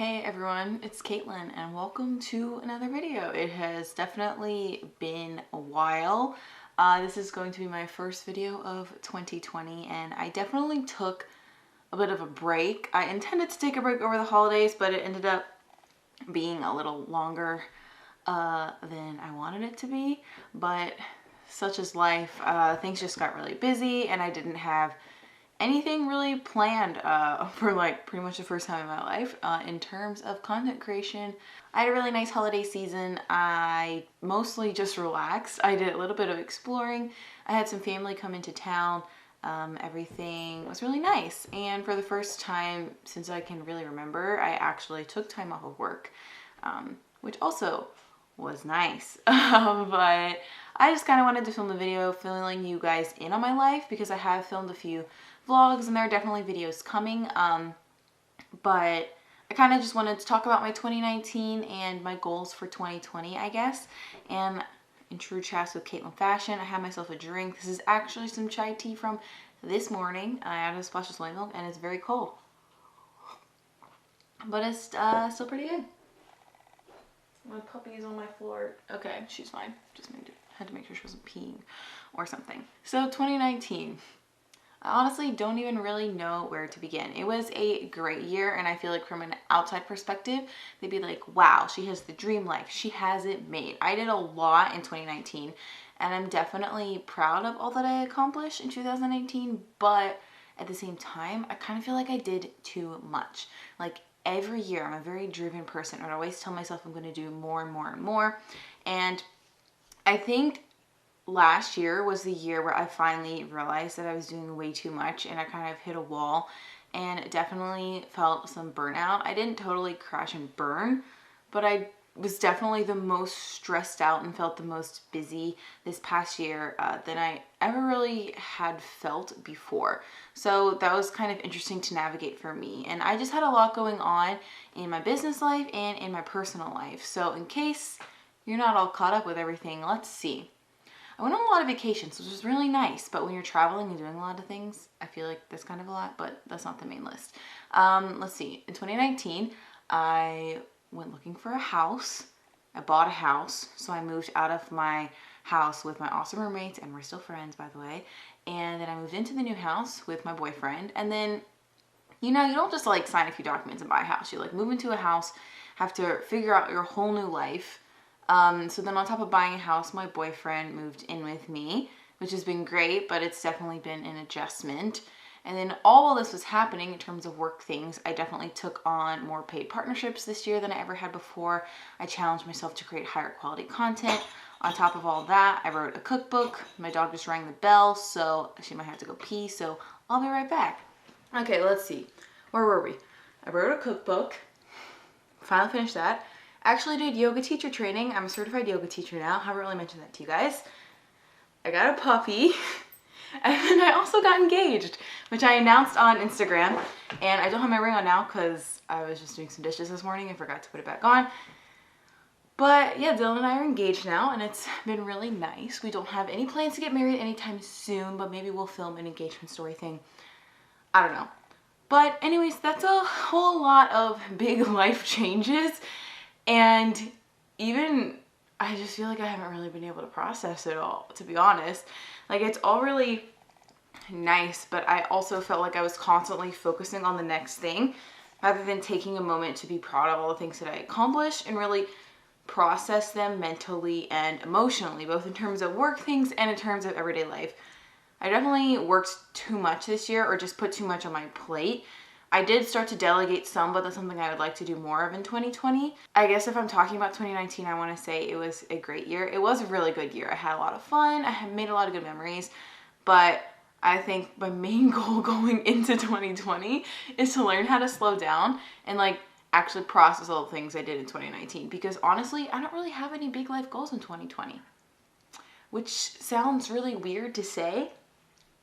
Hey everyone, it's Caitlin and welcome to another video. It has definitely been a while. This is going to be my first video of 2020 and I definitely took a bit of a break. I intended to take a break over the holidays, but it ended up being a little longer than I wanted it to be. But such is life. Things just got really busy and I didn't have anything really planned for like pretty much the first time in my life in terms of content creation. I had a really nice holiday season. I mostly just relaxed. I did a little bit of exploring. I had some family come into town. Everything was really nice, and for the first time since I can really remember, I actually took time off of work, which also was nice. But I just kind of wanted to film a video filling you guys in on my life because I have filmed a few vlogs and there are definitely videos coming, but I kind of just wanted to talk about my 2019 and my goals for 2020, I guess. And in true Chats with Caitlin fashion, I had myself a drink. This is actually some chai tea from this morning. I added a splash of soy milk and it's very cold, but it's still pretty good. My puppy is on my floor. Okay, she's fine. Just had to make sure she wasn't peeing or something. So 2019. I honestly don't even really know where to begin. It was a great year, and I feel like from an outside perspective, they'd be like, wow, she has the dream life. She has it made. I did a lot in 2019, and I'm definitely proud of all that I accomplished in 2018, but at the same time, I kind of feel like I did too much. Like every year, I'm a very driven person. I always tell myself I'm going to do more and more and more, and I think last year was the year where I finally realized that I was doing way too much and I kind of hit a wall and definitely felt some burnout. I didn't totally crash and burn, but I was definitely the most stressed out and felt the most busy this past year than I ever really had felt before. So that was kind of interesting to navigate for me. And I just had a lot going on in my business life and in my personal life. So in case you're not all caught up with everything, let's see. I went on a lot of vacations, which was really nice, but when you're traveling and doing a lot of things, I feel like that's kind of a lot, but that's not the main list. Let's see. In 2019, I went looking for a house. I bought a house, so I moved out of my house with my awesome roommates, and we're still friends, by the way. And then I moved into the new house with my boyfriend, and then, you know, you don't just like sign a few documents and buy a house. You like move into a house, have to figure out your whole new life. So then on top of buying a house, my boyfriend moved in with me, which has been great, but it's definitely been an adjustment. And then all this was happening in terms of work things, I definitely took on more paid partnerships this year than I ever had before. I challenged myself to create higher quality content. On top of all that, I wrote a cookbook. My dog just rang the bell, so she might have to go pee, so I'll be right back. Okay, let's see. Where were we? I wrote a cookbook. Finally finished that. Actually did yoga teacher training. I'm a certified yoga teacher now. Haven't really mentioned that to you guys. I got a puppy. And then I also got engaged, which I announced on Instagram. And I don't have my ring on now because I was just doing some dishes this morning and forgot to put it back on. But yeah, Dylan and I are engaged now and it's been really nice. We don't have any plans to get married anytime soon, but maybe we'll film an engagement story thing. I don't know. But anyways, that's a whole lot of big life changes. And even, I just feel like I haven't really been able to process it all, to be honest. Like, it's all really nice, but I also felt like I was constantly focusing on the next thing rather than taking a moment to be proud of all the things that I accomplished and really process them mentally and emotionally, both in terms of work things and in terms of everyday life. I definitely worked too much this year or just put too much on my plate. I did start to delegate some, but that's something I would like to do more of in 2020. I guess if I'm talking about 2019, I want to say it was a great year. It was a really good year. I had a lot of fun. I had made a lot of good memories, but I think my main goal going into 2020 is to learn how to slow down and like actually process all the things I did in 2019, because honestly, I don't really have any big life goals in 2020, which sounds really weird to say.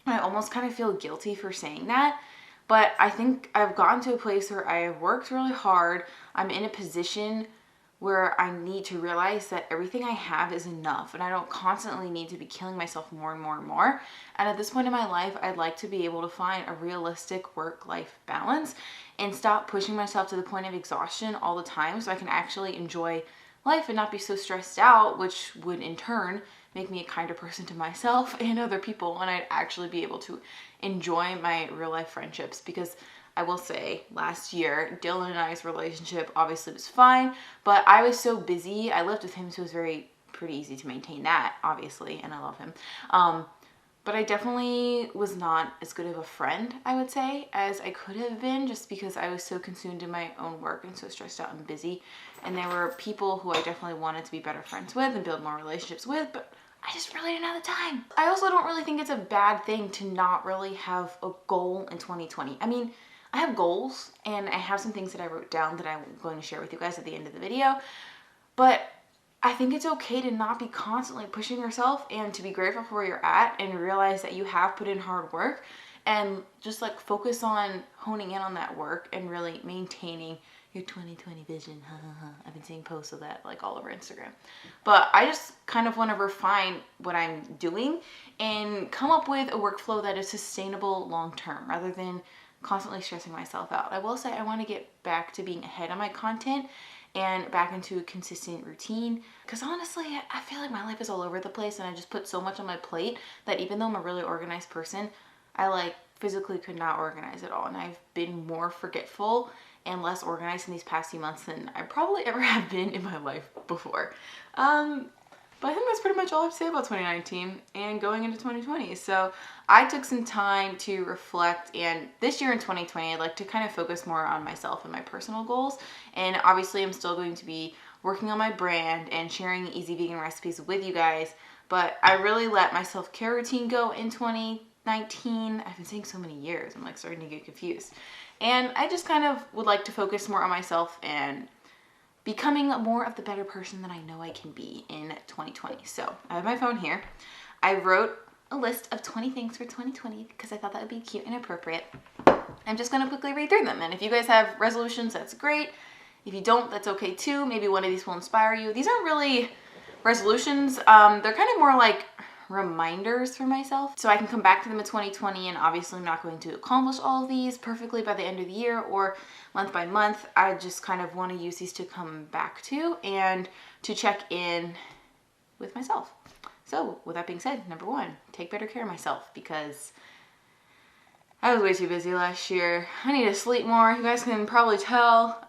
I almost kind of feel guilty for saying that. But I think I've gotten to a place where I have worked really hard. I'm in a position where I need to realize that everything I have is enough and I don't constantly need to be killing myself more and more and more. And at this point in my life, I'd like to be able to find a realistic work-life balance and stop pushing myself to the point of exhaustion all the time so I can actually enjoy life and not be so stressed out, which would in turn make me a kinder person to myself and other people, and I'd actually be able to enjoy my real life friendships. Because I will say, last year, Dylan and I's relationship obviously was fine, but I was so busy. I lived with him, so it was pretty easy to maintain that, obviously, and I love him. But I definitely was not as good of a friend, I would say, as I could have been, just because I was so consumed in my own work and so stressed out and busy. And there were people who I definitely wanted to be better friends with and build more relationships with, but I just really didn't have the time. I also don't really think it's a bad thing to not really have a goal in 2020. I mean, I have goals and I have some things that I wrote down that I'm going to share with you guys at the end of the video, but I think it's okay to not be constantly pushing yourself and to be grateful for where you're at and realize that you have put in hard work and just like focus on honing in on that work and really maintaining your 2020 vision. I've been seeing posts of that like all over Instagram. But I just kind of want to refine what I'm doing and come up with a workflow that is sustainable long term rather than constantly stressing myself out. I will say I want to get back to being ahead on my content and back into a consistent routine, because honestly I feel like my life is all over the place and I just put so much on my plate that even though I'm a really organized person, I like physically could not organize it all, and I've been more forgetful and less organized in these past few months than I probably ever have been in my life before. But I think that's pretty much all I have to say about 2019 and going into 2020. So I took some time to reflect, and this year in 2020, I'd like to kind of focus more on myself and my personal goals. And obviously I'm still going to be working on my brand and sharing easy vegan recipes with you guys. But I really let my self-care routine go in 2019. I've been saying so many years, I'm like starting to get confused. And I just kind of would like to focus more on myself and becoming more of the better person that I know I can be in 2020. So I have my phone here. I wrote a list of 20 things for 2020 because I thought that would be cute and appropriate. I'm just going to quickly read through them. And if you guys have resolutions, that's great. If you don't, that's okay too. Maybe one of these will inspire you. These aren't really resolutions. They're kind of more like reminders for myself, so I can come back to them in 2020. And obviously I'm not going to accomplish all of these perfectly by the end of the year or month by month. I just kind of want to use these to come back to and to check in with myself. So with that being said, number one, take better care of myself, because I was way too busy last year. I need to sleep more. You guys can probably tell.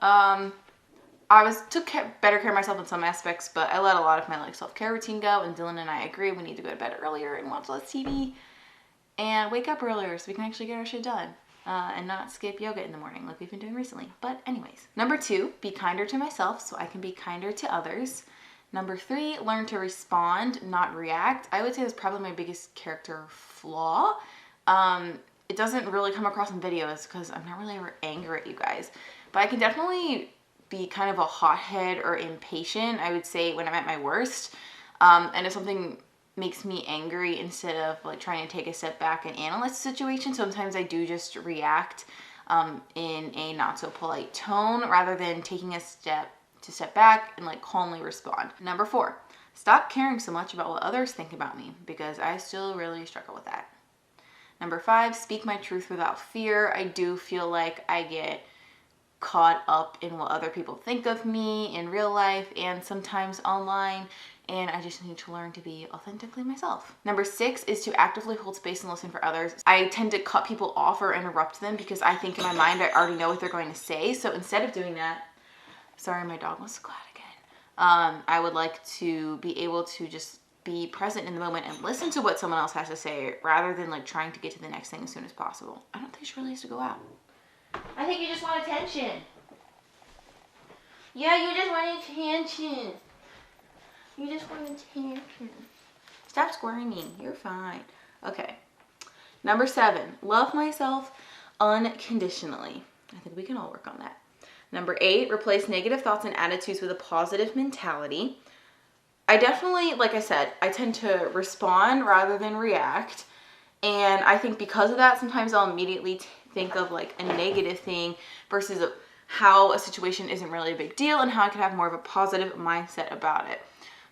I took better care of myself in some aspects, but I let a lot of my like self-care routine go, and Dylan and I agree we need to go to bed earlier and watch less TV and wake up earlier so we can actually get our shit done and not skip yoga in the morning like we've been doing recently. But anyways, number two, be kinder to myself so I can be kinder to others. Number three, learn to respond, not react. I would say that's probably my biggest character flaw. It doesn't really come across in videos because I'm not really ever angry at you guys, but I can definitely be kind of a hothead or impatient, I would say, when I'm at my worst. And if something makes me angry, instead of like trying to take a step back and analyze the situation, sometimes I do just react in a not so polite tone rather than taking a step back and like calmly respond. Number four, stop caring so much about what others think about me, because I still really struggle with that. Number five, speak my truth without fear. I do feel like I get caught up in what other people think of me in real life and sometimes online, and I just need to learn to be authentically myself. Number six is to actively hold space and listen for others. I tend to cut people off or interrupt them because I think in my mind I already know what they're going to say. So instead of doing that, sorry, my dog wants to go out again. I would like to be able to just be present in the moment and listen to what someone else has to say rather than like trying to get to the next thing as soon as possible. I don't think she really has to go out. I think you just want attention. Yeah, you just want attention. You just want attention. Stop squirming. You're fine. Okay. Number seven, love myself unconditionally. I think we can all work on that. Number eight, replace negative thoughts and attitudes with a positive mentality. I definitely, like I said, I tend to respond rather than react. And I think because of that, sometimes I'll immediately think of like a negative thing versus how a situation isn't really a big deal and how I could have more of a positive mindset about it.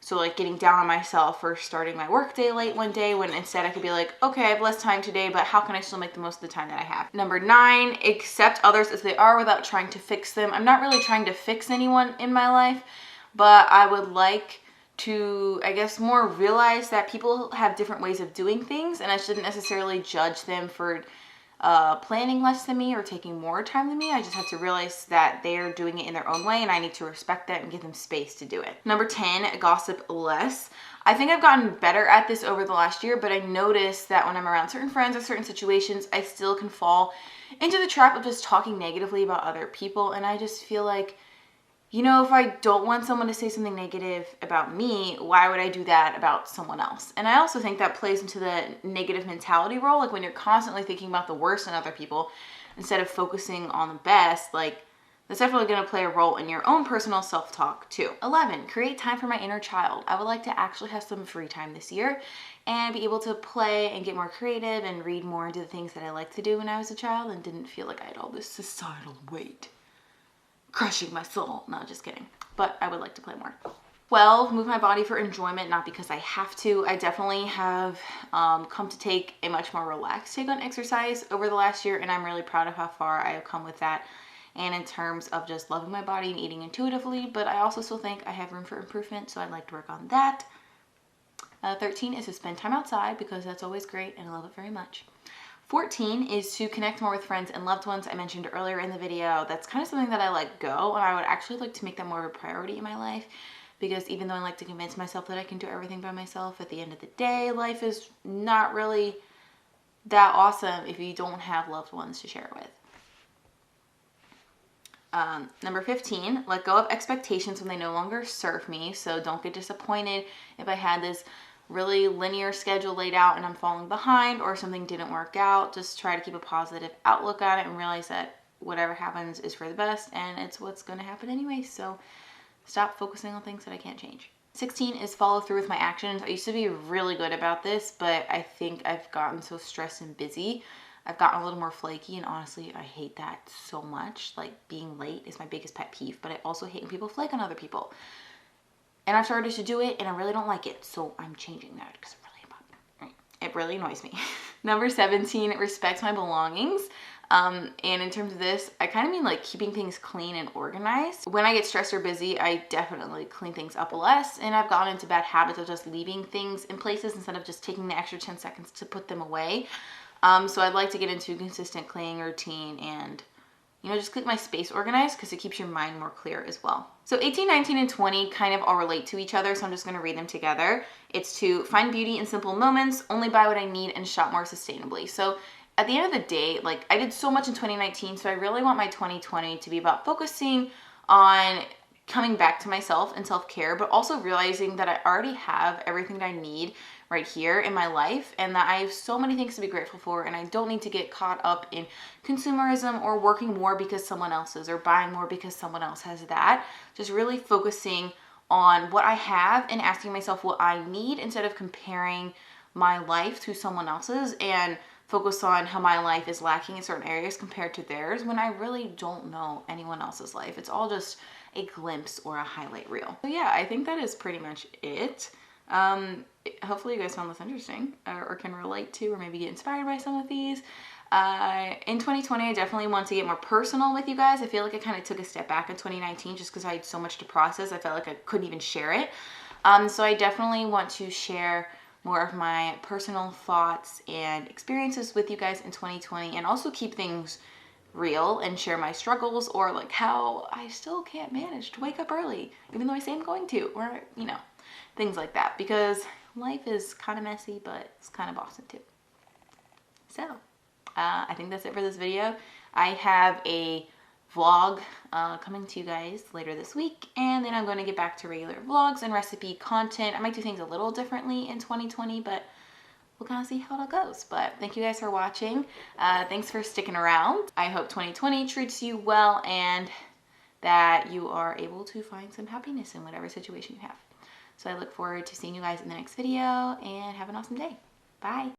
So like getting down on myself for starting my work day late one day, when instead I could be like, okay, I have less time today, but how can I still make the most of the time that I have? Number 9, accept others as they are without trying to fix them. I'm not really trying to fix anyone in my life, but I would like to, I guess, more realize that people have different ways of doing things, and I shouldn't necessarily judge them for planning less than me or taking more time than me. I just have to realize that they're doing it in their own way, and I need to respect that and give them space to do it. Number 10, gossip less. I think I've gotten better at this over the last year, but I notice that when I'm around certain friends or certain situations, I still can fall into the trap of just talking negatively about other people, and I just feel like, you know, if I don't want someone to say something negative about me, why would I do that about someone else? And I also think that plays into the negative mentality role. Like when you're constantly thinking about the worst in other people instead of focusing on the best, like that's definitely going to play a role in your own personal self-talk too. 11, create time for my inner child. I would like to actually have some free time this year and be able to play and get more creative and read more into the things that I liked to do when I was a child and didn't feel like I had all this societal weight crushing my soul. No, just kidding. But I would like to play more. 12, move my body for enjoyment, not because I have to. I definitely have come to take a much more relaxed take on exercise over the last year, and I'm really proud of how far I have come with that. And in terms of just loving my body and eating intuitively, but I also still think I have room for improvement, so I'd like to work on that. 13 is to spend time outside because that's always great and I love it very much. 14 is to connect more with friends and loved ones. I mentioned earlier in the video, that's kind of something that I let go, and I would actually like to make that more of a priority in my life, because even though I like to convince myself that I can do everything by myself, at the end of the day, life is not really that awesome if you don't have loved ones to share it with. Number 15, let go of expectations when they no longer serve me. So don't get disappointed if I had this really linear schedule laid out and I'm falling behind or something didn't work out. Just try to keep a positive outlook on it and realize that whatever happens is for the best and it's what's going to happen anyway. So stop focusing on things that I can't change. 16 is follow through with my actions. I used to be really good about this, but I think I've gotten so stressed and busy. I've gotten a little more flaky, and honestly, I hate that so much. Like, being late is my biggest pet peeve, but I also hate when people flake on other people. And I've started to do it, and I really don't like it, so I'm changing that because it really annoys me. Number 17, respect my belongings. And in terms of this, I kind of mean like keeping things clean and organized. When I get stressed or busy, I definitely clean things up less, and I've gotten into bad habits of just leaving things in places instead of just taking the extra 10 seconds to put them away. So I'd like to get into a consistent cleaning routine and, you know, just keep my space organized because it keeps your mind more clear as well. So 18, 19, and 20 kind of all relate to each other, so I'm just going to read them together. It's to find beauty in simple moments, only buy what I need, and shop more sustainably. So at the end of the day, like, I did so much in 2019, so I really want my 2020 to be about focusing on coming back to myself and self-care, but also realizing that I already have everything that I need right here in my life, and that I have so many things to be grateful for, and I don't need to get caught up in consumerism or working more because someone else is, or buying more because someone else has that. Just really focusing on what I have and asking myself what I need instead of comparing my life to someone else's, and focus on how my life is lacking in certain areas compared to theirs when I really don't know anyone else's life. It's all just a glimpse or a highlight reel. So yeah, I think that is pretty much it. Hopefully you guys found this interesting or can relate to, or maybe get inspired by some of these. In 2020, I definitely want to get more personal with you guys. I feel like I kind of took a step back in 2019 just because I had so much to process. I felt like I couldn't even share it. So I definitely want to share more of my personal thoughts and experiences with you guys in 2020, and also keep things real and share my struggles, or like how I still can't manage to wake up early even though I say I'm going to, or, you know, things like that, because life is kind of messy, but it's kind of awesome too. So I think that's it for this video. I have a vlog coming to you guys later this week, and then I'm going to get back to regular vlogs and recipe content. I might do things a little differently in 2020, but we'll kind of see how it all goes. But thank you guys for watching. Thanks for sticking around. I hope 2020 treats you well and that you are able to find some happiness in whatever situation you have. So I look forward to seeing you guys in the next video, and have an awesome day. Bye.